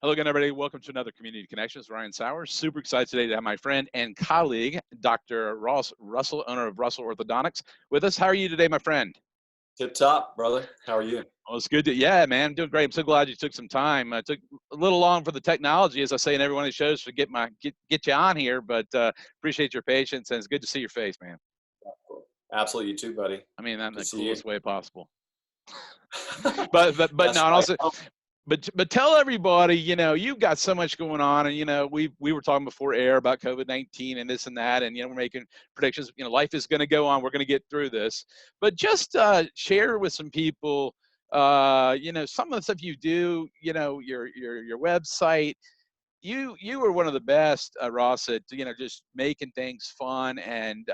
Hello again, everybody. Welcome to another Community Connections. Ryan Sauers. Super excited today to have my friend and colleague, Dr. Ross Russell, owner of Russell Orthodontics, with us. How are you today, my friend? Tip top, brother. How are you? Well, it's good to, yeah, man, I'm doing great. I'm so glad you took some time. It took a little long for the technology, as I say in every one of the shows, to get you on here, but appreciate your patience, and it's good to see your face, man. Absolutely, you too, buddy. I mean, that in Good to the see you. coolest way possible. But That's no, and right. also, but tell everybody, you've got so much going on, and we were talking before air about COVID-19 and this and that, and we're making predictions. Life is going to go on. We're going to get through this, but just share with some people, some of the stuff you do. Your website. You were one of the best, Ross, at just making things fun and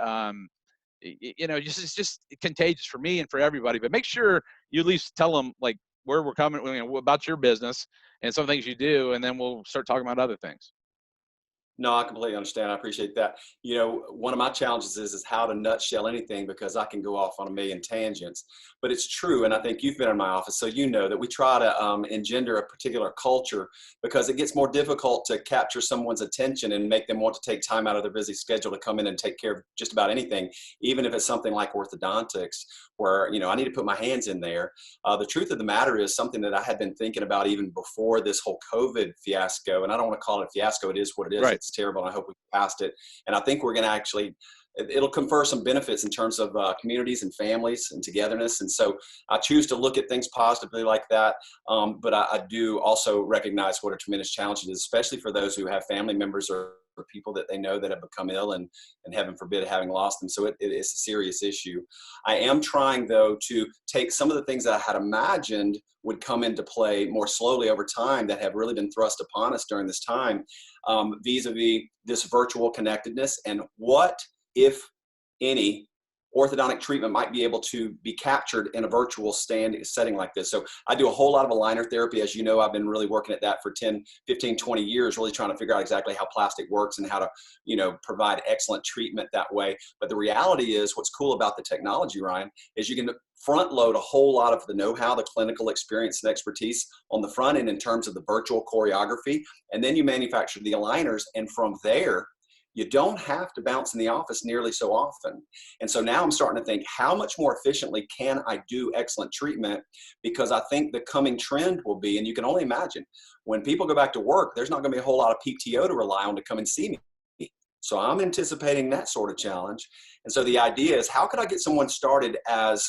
just it's just contagious for me and for everybody. But make sure you at least tell them like where we're coming, about your business and some things you do, and then we'll start talking about other things. No, I completely understand. I appreciate that. One of my challenges is how to nutshell anything because I can go off on a million tangents. But it's true, and I think you've been in my office, so you know that we try to engender a particular culture because it gets more difficult to capture someone's attention and make them want to take time out of their busy schedule to come in and take care of just about anything, even if it's something like orthodontics, where I need to put my hands in there. The truth of the matter is something that I had been thinking about even before this whole COVID fiasco, and I don't want to call it a fiasco. It is what it is. Right. It's terrible, and I hope we passed it. And I think we're going to actually, it'll confer some benefits in terms of communities and families and togetherness. And so I choose to look at things positively like that. But I do also recognize what a tremendous challenge it is, especially for those who have family members or people that they know that have become ill and heaven forbid having lost them. So it's a serious issue. I am trying though to take some of the things that I had imagined would come into play more slowly over time that have really been thrust upon us during this time, vis-a-vis this virtual connectedness and what, if any, orthodontic treatment might be able to be captured in a virtual setting like this. So I do a whole lot of aligner therapy. As you know, I've been really working at that for 10, 15, 20 years, really trying to figure out exactly how plastic works and how to, provide excellent treatment that way. But the reality is what's cool about the technology, Ryan, is you can front load a whole lot of the know-how, the clinical experience and expertise on the front end in terms of the virtual choreography. And then you manufacture the aligners. And from there, you don't have to bounce in the office nearly so often. And so now I'm starting to think, how much more efficiently can I do excellent treatment? Because I think the coming trend will be, and you can only imagine, when people go back to work, there's not going to be a whole lot of PTO to rely on to come and see me. So I'm anticipating that sort of challenge. And so the idea is, how could I get someone started as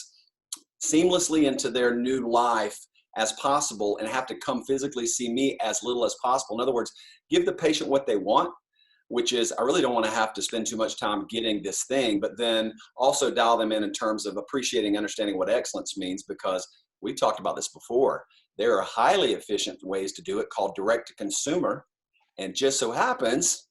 seamlessly into their new life as possible and have to come physically see me as little as possible? In other words, give the patient what they want, which is, I really don't want to have to spend too much time getting this thing, but then also dial them in terms of appreciating, understanding what excellence means, because we talked about this before. There are highly efficient ways to do it called direct to consumer. And just so happens,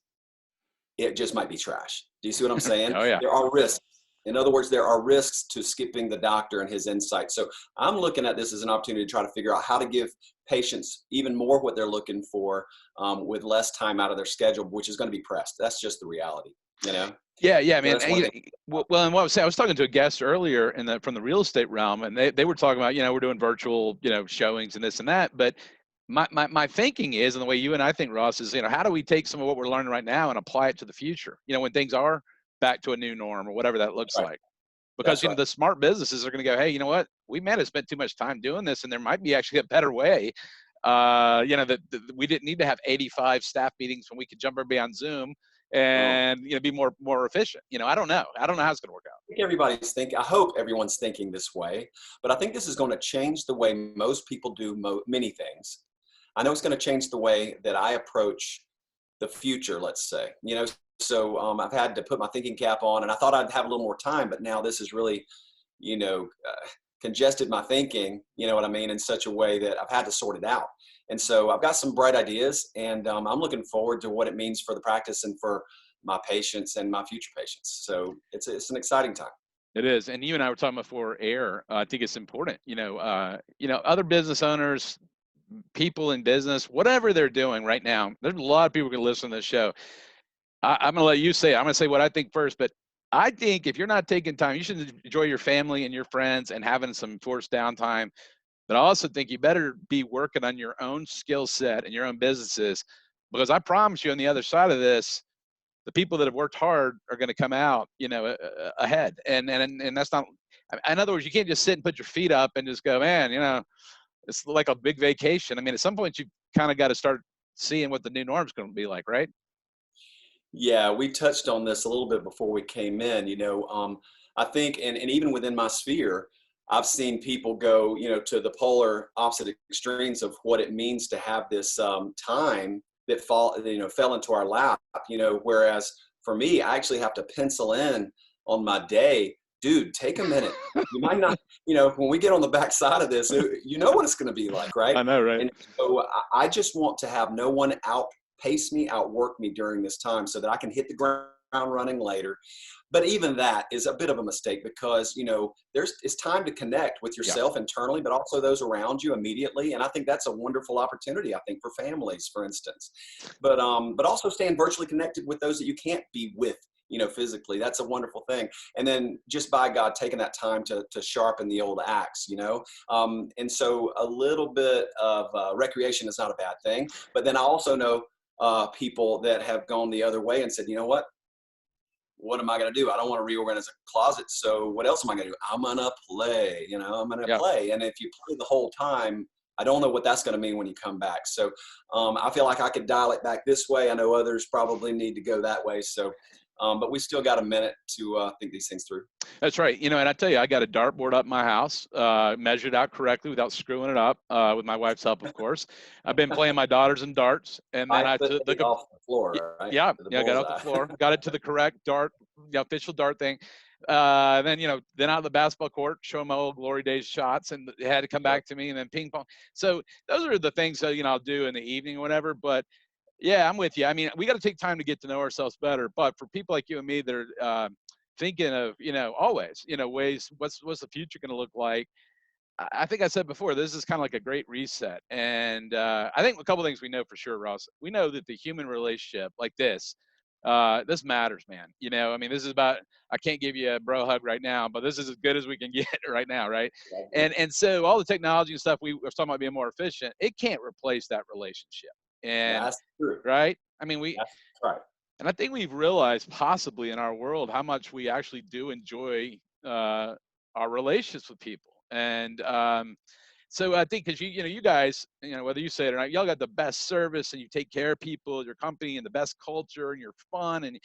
it just might be trash. Do you see what I'm saying? Oh yeah. There are risks. In other words, there are risks to skipping the doctor and his insight. So I'm looking at this as an opportunity to try to figure out how to give patients even more what they're looking for with less time out of their schedule, which is going to be pressed. That's just the reality, Yeah, man. That's And, well, and what I was saying, I was talking to a guest earlier from the real estate realm, and they were talking about, we're doing virtual, showings and this and that. But my thinking is, and the way you and I think, Ross, is, how do we take some of what we're learning right now and apply it to the future? When things are back to a new norm or whatever that looks right. like. Because, That's right. the smart businesses are going to go, hey, you know what? We might have spent too much time doing this, and there might be actually a better way. That we didn't need to have 85 staff meetings when we could jump everybody on Zoom and be more efficient. I don't know how it's going to work out. I think everybody's thinking, I hope everyone's thinking this way, but I think this is going to change the way most people do many things. I know it's going to change the way that I approach the future, let's say, so I've had to put my thinking cap on, and I thought I'd have a little more time, but now this is really, congested my thinking, what I mean, in such a way that I've had to sort it out. And so I've got some bright ideas, and I'm looking forward to what it means for the practice and for my patients and my future patients. So it's an exciting time. It is. And you and I were talking before air. I think it's important, other business owners, people in business, whatever they're doing right now, there's a lot of people who can listen to this show. I'm going to let you say it. I'm going to say what I think first, but I think if you're not taking time, you should enjoy your family and your friends and having some forced downtime. But I also think you better be working on your own skill set and your own businesses, because I promise you on the other side of this, the people that have worked hard are going to come out, ahead. And that's not, in other words, you can't just sit and put your feet up and just go, man, it's like a big vacation. I mean, at some point you kind of got to start seeing what the new norm's going to be like, right? Yeah, we touched on this a little bit before we came in. I think, and even within my sphere, I've seen people go, to the polar opposite extremes of what it means to have this time that fell into our lap. Whereas for me, I actually have to pencil in on my day, dude, take a minute. You might not, when we get on the back side of this, you know what it's going to be like, right? I know, right? And so I just want to have no one outpace me, outwork me during this time so that I can hit the ground running later. But even that is a bit of a mistake because, it's time to connect with Yeah. yourself internally, but also those around you immediately. And I think that's a wonderful opportunity, I think, for families, for instance. But also staying virtually connected with those that you can't be with, physically. That's a wonderful thing. And then just by God, taking that time to sharpen the old axe, and so a little bit of recreation is not a bad thing. But then I also know people that have gone the other way and said, you know what am I going to do? I don't want to reorganize a closet. So what else am I going to do? I'm going to play, I'm going to Yeah. play. And if you play the whole time, I don't know what that's going to mean when you come back. So I feel like I could dial it back this way. I know others probably need to go that way. So, but we still got a minute to think these things through. That's right. And I tell you, I got a dartboard up my house, measured out correctly without screwing it up, with my wife's help, of course. I've been playing my daughters in darts, and then 5 I foot took the, off the floor, right? yeah, To the yeah, got off the bullseye. floor, got it to the correct dart, official dart thing. Then, then out of the basketball court, show my old glory days shots, and they had to come Yep. back to me, and then ping pong. So those are the things that, I'll do in the evening or whatever. But yeah, I'm with you. I mean, we got to take time to get to know ourselves better. But for people like you and me that are thinking of, always, ways, what's the future going to look like? I think I said before, this is kind of like a great reset. And I think a couple things we know for sure, Ross. We know that the human relationship like this matters, man. I mean, this is about, I can't give you a bro hug right now, but this is as good as we can get right now, right? And so all the technology and stuff we were talking about being more efficient, it can't replace that relationship. And That's true. right? I mean, That's right. and I think we've realized possibly in our world how much we actually do enjoy our relationships with people. And so I think because you guys, whether you say it or not, y'all got the best service and you take care of people, your company, and the best culture, and you're fun.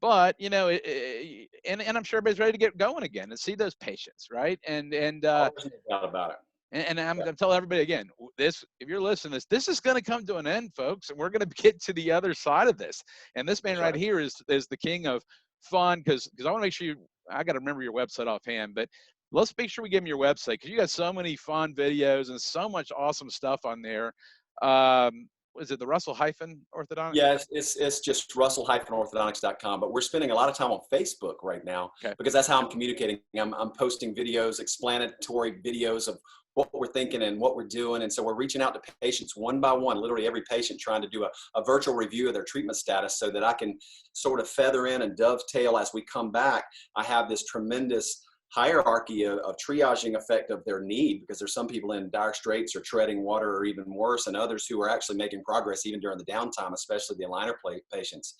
But and I'm sure everybody's ready to get going again and see those patients, right? Oh, there's no doubt about it. And I'm Yeah. going to tell everybody again, this, if you're listening to this is going to come to an end, folks, and we're going to get to the other side of this. And this man That's right right. here is the king of fun, because I want to make sure I got to remember your website offhand, but let's make sure we give him your website, because you got so many fun videos and so much awesome stuff on there. Was it the Russell hyphen Orthodontics? Yeah, it's just russell-orthodontics.com, but we're spending a lot of time on Facebook right now Okay. because that's how I'm communicating. I'm posting videos, explanatory videos of what we're thinking and what we're doing. And so we're reaching out to patients one by one, literally every patient, trying to do a virtual review of their treatment status so that I can sort of feather in and dovetail as we come back. I have this tremendous hierarchy of triaging effect of their need, because there's some people in dire straits or treading water or even worse, and others who are actually making progress even during the downtime, especially the aligner patients.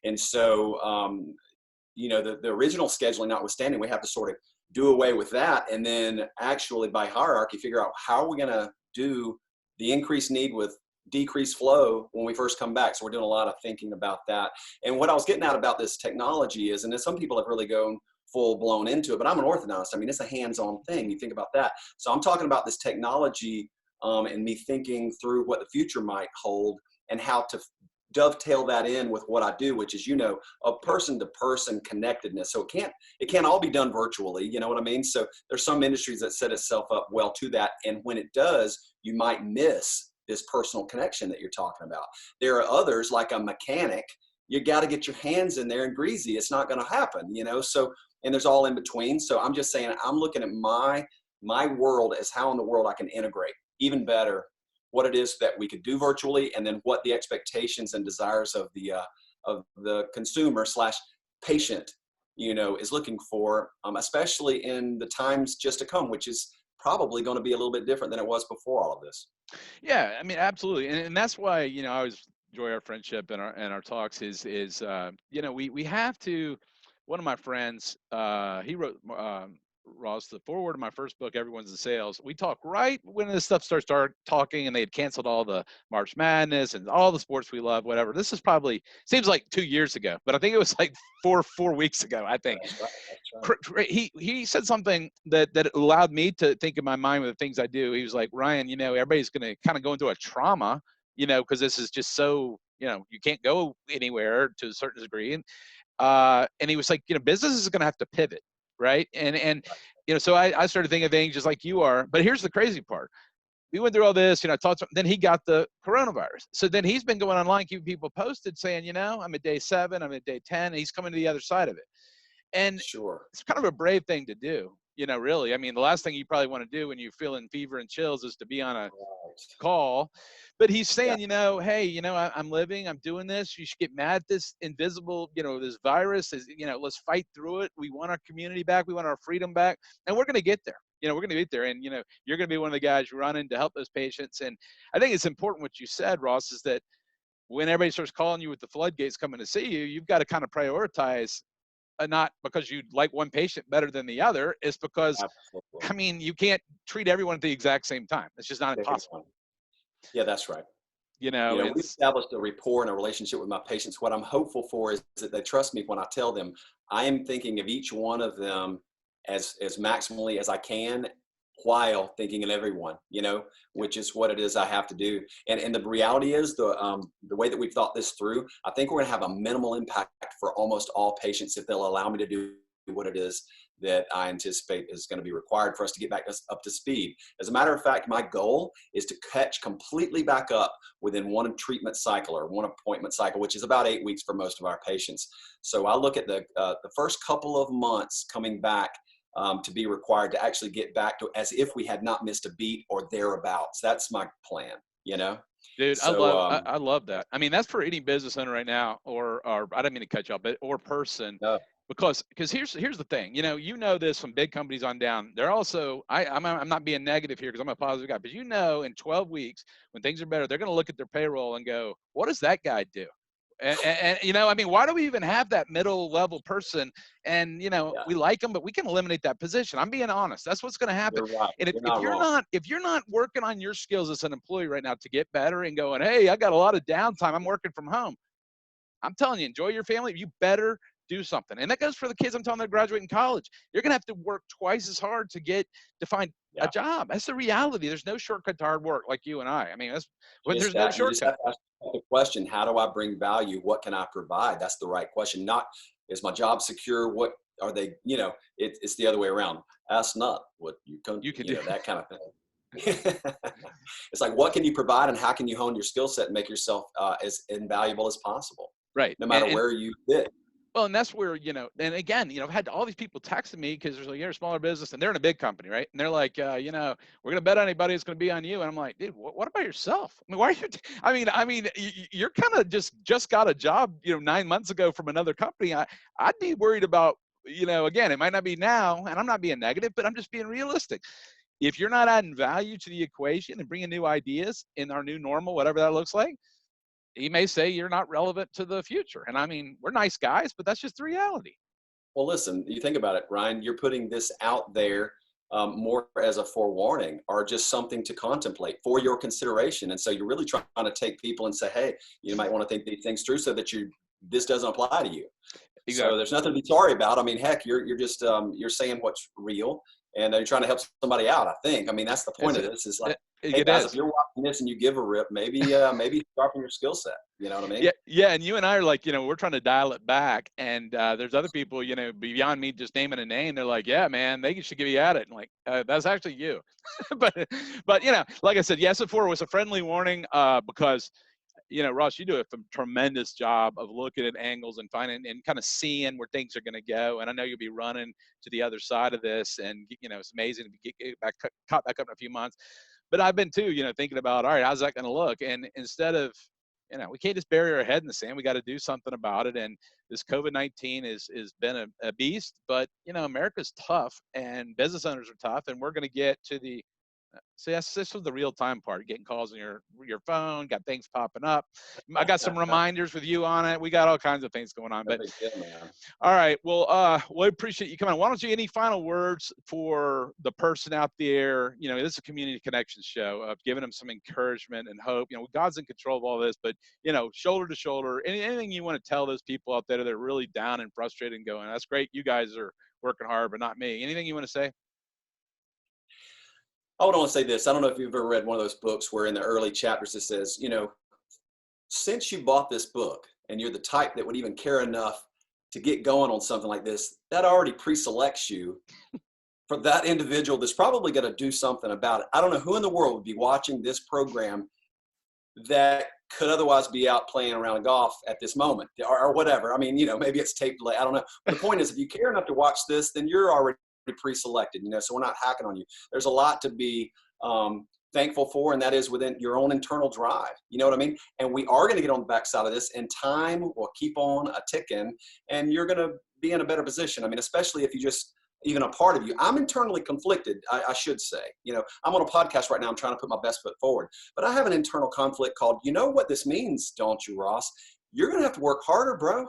And so, the original scheduling notwithstanding, we have to sort of do away with that, and then actually by hierarchy figure out how are we going to do the increased need with decreased flow when we first come back. So we're doing a lot of thinking about that. And what I was getting at about this technology is, and then some people have really gone full blown into it, but I'm an orthodontist. I mean, it's a hands-on thing. You think about that. So I'm talking about this technology and me thinking through what the future might hold and how to dovetail that in with what I do, which is, a person-to-person connectedness. So it can't all be done virtually. You know what I mean? So there's some industries that set itself up well to that. And when it does, you might miss this personal connection that you're talking about. There are others, like a mechanic. You got to get your hands in there and greasy. It's not going to happen, So, and there's all in between. So I'm just saying, I'm looking at my world as how in the world I can integrate even better what it is that we could do virtually, and then what the expectations and desires of the consumer / patient, is looking for, especially in the times just to come, which is probably going to be a little bit different than it was before all of this. Yeah, I mean, absolutely, and that's why I always enjoy our friendship and our talks. We have to. One of my friends, he wrote Ross the foreword of my first book, Everyone's in Sales. We talk right when this stuff started talking, and they had canceled all the March Madness and all the sports we love, whatever. This is probably seems like 2 years ago, but I think it was like four weeks ago. I think That's right. That's right. he said something that allowed me to think in my mind with the things I do. He was like, Ryan, everybody's going to kind of go into a trauma, because this is just so, you can't go anywhere to a certain degree. And he was like, business is going to have to pivot. Right. So I started thinking of things just like you are, but here's the crazy part. We went through all this, I talked to him, then he got the coronavirus. So then he's been going online, keeping people posted saying, I'm at day 7, I'm at day 10, and he's coming to the other side of it. And Sure. it's kind of a brave thing to do, really. I mean, the last thing you probably want to do when you're feeling fever and chills is to be on a Right. call. But he's Yeah. saying, hey, I'm living, I'm doing this. You should get mad at this invisible, this virus is, let's fight through it. We want our community back. We want our freedom back. And we're going to get there. We're going to get there. And, you're going to be one of the guys running to help those patients. And I think it's important what you said, Ross, is that when everybody starts calling you with the floodgates coming to see you, you've got to kind of prioritize, not because you like one patient better than the other. It's because, Absolutely. I mean, you can't treat everyone at the exact same time. It's just not possible. Yeah, that's right. We've It's established a rapport and a relationship with my patients. What I'm hopeful for is that they trust me when I tell them I am thinking of each one of them as maximally as I can, while thinking of everyone, which is what it is I have to do. And the reality is the way that we've thought this through, I think we're going to have a minimal impact for almost all patients if they'll allow me to do what it is that I anticipate is going to be required for us to get back up to speed. As a matter of fact, my goal is to catch completely back up within one treatment cycle or one appointment cycle, which is about 8 weeks for most of our patients. So I look at the first couple of months coming back to be required to actually get back to as if we had not missed a beat or thereabouts. That's my plan, Dude, So I love that. I mean, that's for any business owner right now, or I don't mean to cut you off, but or person, no, because here's the thing. This from big companies on down. They're also I'm not being negative here because I'm a positive guy, but in 12 weeks when things are better, they're going to look at their payroll and go, what does that guy do? And I mean, why do we even have that middle level person? And yeah, we like them, but we can eliminate that position. I'm being honest. That's what's going to happen. you're right. And You're if not you're wrong. not working on your skills as an employee right now to get better and going, hey, I got a lot of downtime, I'm working from home, I'm telling you, enjoy your family. You better do something. And that goes for the kids I'm telling them graduating college. You're going to have to work twice as hard to find a Yeah. job. That's the reality. There's no shortcut to hard work like you and I. I mean, that's when Just there's no that you just shortcut. have to ask the question, how do I bring value? What can I provide? That's the right question. Not, is my job secure? What are they, it's the other way around. Ask not what you can, You can do. that kind of thing. It's like, what can you provide and how can you hone your skill set and make yourself as invaluable as possible, Right. no matter where you fit. Well, and that's where, and again, I've had all these people texting me because there's like, you're a smaller business and they're in a big company, right? And they're like, we're going to bet anybody it's going to be on you. And I'm like, dude, what about yourself? I mean, why are you, you're kind of just got a job, 9 months ago from another company. I'd be worried about, again, it might not be now, and I'm not being negative, but I'm just being realistic. If you're not adding value to the equation and bringing new ideas in our new normal, whatever that looks like, he may say you're not relevant to the future. And I mean, we're nice guys, but that's just the reality. Well, listen, you think about it, Ryan, you're putting this out there more as a forewarning or just something to contemplate for your consideration. And so you're really trying to take people and say, hey, you might want to think these things through so that this doesn't apply to you. So Exactly. there's nothing to be sorry about. I mean, heck, you're just you're saying what's real, and you're trying to help somebody out. I think. I mean, that's the point It's of a, this. Is like, hey it guys, if is. you're watching this and you give a rip, maybe sharpen your skill set. You know what I mean? Yeah. Yeah. And you and I are like, we're trying to dial it back. And there's other people, beyond me just naming a name. They're like, yeah, man, they should give you at it. And like, that's actually you. but, like I said, yes, before it was a friendly warning because Ross, you do a tremendous job of looking at angles and finding and kind of seeing where things are going to go. And I know you'll be running to the other side of this, and it's amazing to get back caught back up in a few months. But I've been too, thinking about, all right, how's that going to look? And instead of you know, we can't just bury our head in the sand. We got to do something about it. And this COVID-19 is been a beast, but you know, America's tough and business owners are tough, and we're going to get to the so this was the real time part, getting calls on your phone, got things popping up. I got some reminders with you on it. We got all kinds of things going on. No But big deal, man. all right, well, we appreciate you coming on. Why don't you any final words for the person out there? You know, this is a community connections show of giving them some encouragement and hope. You know, God's in control of all this, but you know, shoulder to shoulder, anything you want to tell those people out there that are really down and frustrated and going, that's great, you guys are working hard, but not me. Anything you want to say? I would only say this. I don't know if you've ever read one of those books where in the early chapters it says, you know, since you bought this book and you're the type that would even care enough to get going on something like this, that already pre-selects you for that individual that's probably going to do something about it. I don't know who in the world would be watching this program that could otherwise be out playing around golf at this moment or whatever. I mean, you know, maybe it's taped late. I don't know. But the point is, if you care enough to watch this, then you're already pre-selected, you know, so we're not hacking on you. There's a lot to be thankful for, and that is within your own internal drive. You know what I mean? And we are going to get on the backside of this, and time will keep on a ticking, and you're going to be in a better position. I mean, especially if you just, even a part of you. I'm internally conflicted, I should say. You know, I'm on a podcast right now. I'm trying to put my best foot forward. But I have an internal conflict called, you know what this means, don't you, Ross? You're going to have to work harder, bro.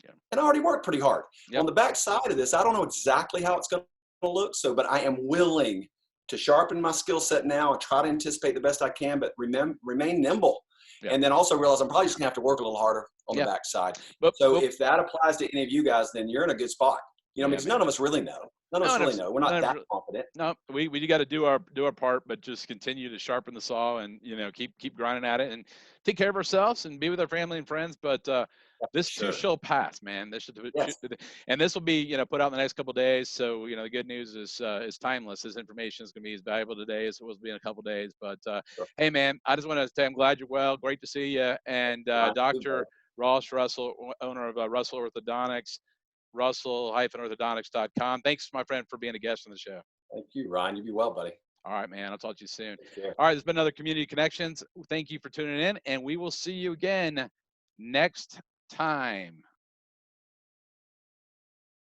Yeah. And I already worked pretty hard. Yep. On the backside of this, I don't know exactly how it's going to look. So, but I am willing to sharpen my skill set now and try to anticipate the best I can, but remain nimble. Yeah. And then also realize I'm probably just going to have to work a little harder on the backside. So if that applies to any of you guys, then you're in a good spot. You know, because none of us really know. None of us really know. We're not that confident. No, we got to do our part, but just continue to sharpen the saw and, you know, keep grinding at it and take care of ourselves and be with our family and friends. But this too shall pass, man. This should, and this will be, you know, put out in the next couple of days. So, you know, the good news is timeless. This information is going to be as valuable today as it will be in a couple of days. But hey, man, I just want to say I'm glad you're well. Great to see you. And Dr. Ross Russell, owner of Russell Orthodontics. Russell-orthodontics.com. Thanks, my friend, for being a guest on the show. Thank you, Ryan. You be well, buddy. All right, man. I'll talk to you soon. All right, there's been another Community Connections. Thank you for tuning in, and we will see you again next time.